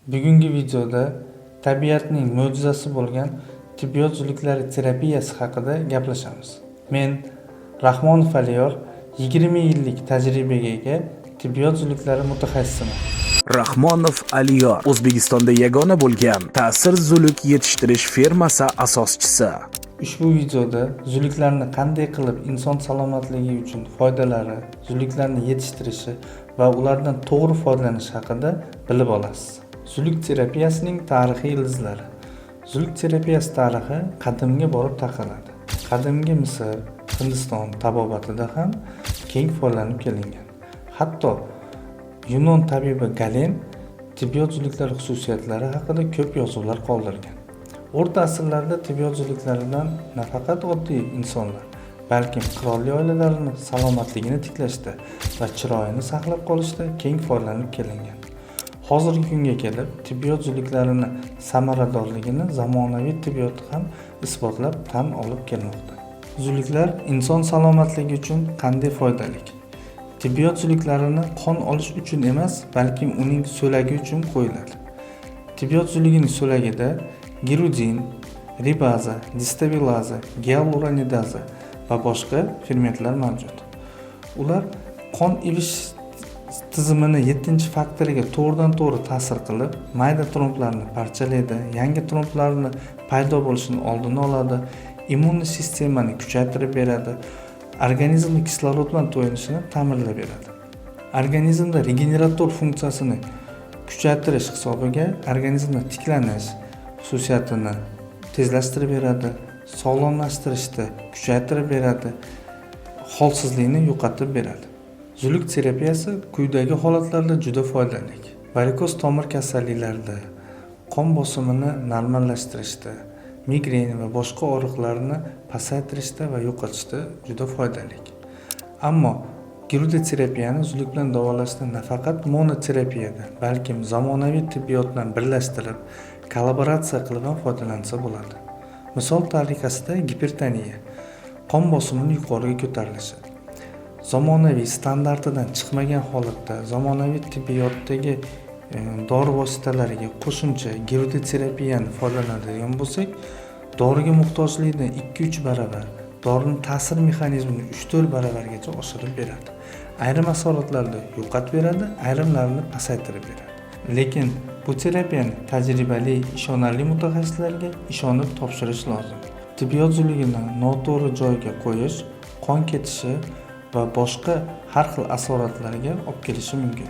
Bugungi videoda tabiatning mo'jizasi bo'lgan tibbiyot uzluklari terapiyasi haqida gaplashamiz. Men Rahmonov Aliyor 20 yillik tajribaga ega tibbiyot uzluklari mutaxassisiman. Rahmonov Aliyor O'zbekistonda yagona bo'lgan ta'sir zuluk yetishtirish fermasi asoschisi. Ushbu videoda zuluklarni qanday qilib inson salomatligi uchun foydalari, zuluklarni yetishtirishi va ulardan to'g'ri foydalanish haqida bilib olasiz. Zuluk terapiyasining tarixiy ildizlari. Zuluk terapiyasi tarixi qadimga borib taqaladi. Qadimgi Misr, Hindiston tabobatida ham keng foydalanib kelingan. Hatto Yunon tabibi Galen tibbiyot zuluklari xususiyatlari haqida ko'p yozuvlar qoldirgan. O'rta asrlarda tibbiyot zuluklaridan nafaqat oddiy insonlar, balkim qirolli oilalarning salomatligini tiklashda va chiroyini saqlab qolishda keng foydalanib kelingan. Hozirgi kunga kelib, tibbiyot zuluklarini samaradorligini zamonaviy tibbiyot ham isbotlab tan olib kelmoqda. Zuluklar inson salomatligi uchun qanday foydali? Tibbiyot zuluklarini qon olish uchun emas, balki uning so'lagi uchun qo'yiladi. Tibbiyot zulugining so'lagida girudin, ribaza, distabilaza, gialuronidaza va boshqa fermentlar mavjud. Ular qon ivish tizimini 7-faktoriga to'g'ridan-to'g'ri ta'sir qilib, mayda tromblarni parchalaydi, yangi tromblarni paydo bo'lishini oldini oladi, immun sistemani kuchaytirib beradi, organizmning kislorod bilan to'yinishini ta'minlab beradi. Organizmda regenerator funksiyasini kuchaytirish hisobiga organizmning tiklanish xususiyatini tezlashtirib beradi, sog'lomlashtirishda kuchaytirib beradi, holsizlikni yo'qotib beradi. Zuluk terapiyasi quyidagi holatlarda juda foydali. Varikoz tomir kasalliklarida, qon bosimini normallashtirishda, migren va boshqa og'riqlarni pasaytirishda va yo'qotishda juda foydali. Ammo girudoterapiyani zuluk bilan davolashda nafaqat monoterapiyada, balkim zamonaviy tibbiyot bilan birlashtirib, kollaboratsiya qilib ham foydalansa bo'ladi. Misol tariqasida gipertoniya, qon bosimining yuqoriga ko'tarilishi. Zamonaviy standartidan chiqmagan holatda zamonaviy tibbiyotdagi dori vositalariga qo'shimcha girudoterapiyani foydalanadigan bo'lsak, doriga muhtojlikni 2-3 baravar, dorining ta'sir mexanizmini 3-4 baravargacha oshirib beradi. Ayrim asoratlarni yo'qotib beradi, ayrimlarini pasaytirib beradi. Lekin bu terapiyani tajribali, ishonarli mutaxassislarga ishonib topshirish lozim. Tibbiyot zulugini noto'g'ri joyga qo'yish, qon ketishi va boshqa har xil asoratlarga olib kelishi mumkin.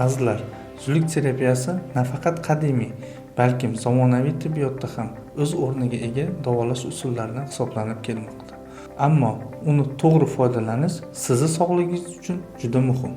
Azizlar, zuluk terapiyasi nafaqat qadimiy, balkim zamonaviy tibbiyotda ham o'z o'rniga ega davolash usullaridan hisoblanib kelmoqda. Ammo uni to'g'ri foydalanish sizning sog'lig'ingiz uchun juda muhim.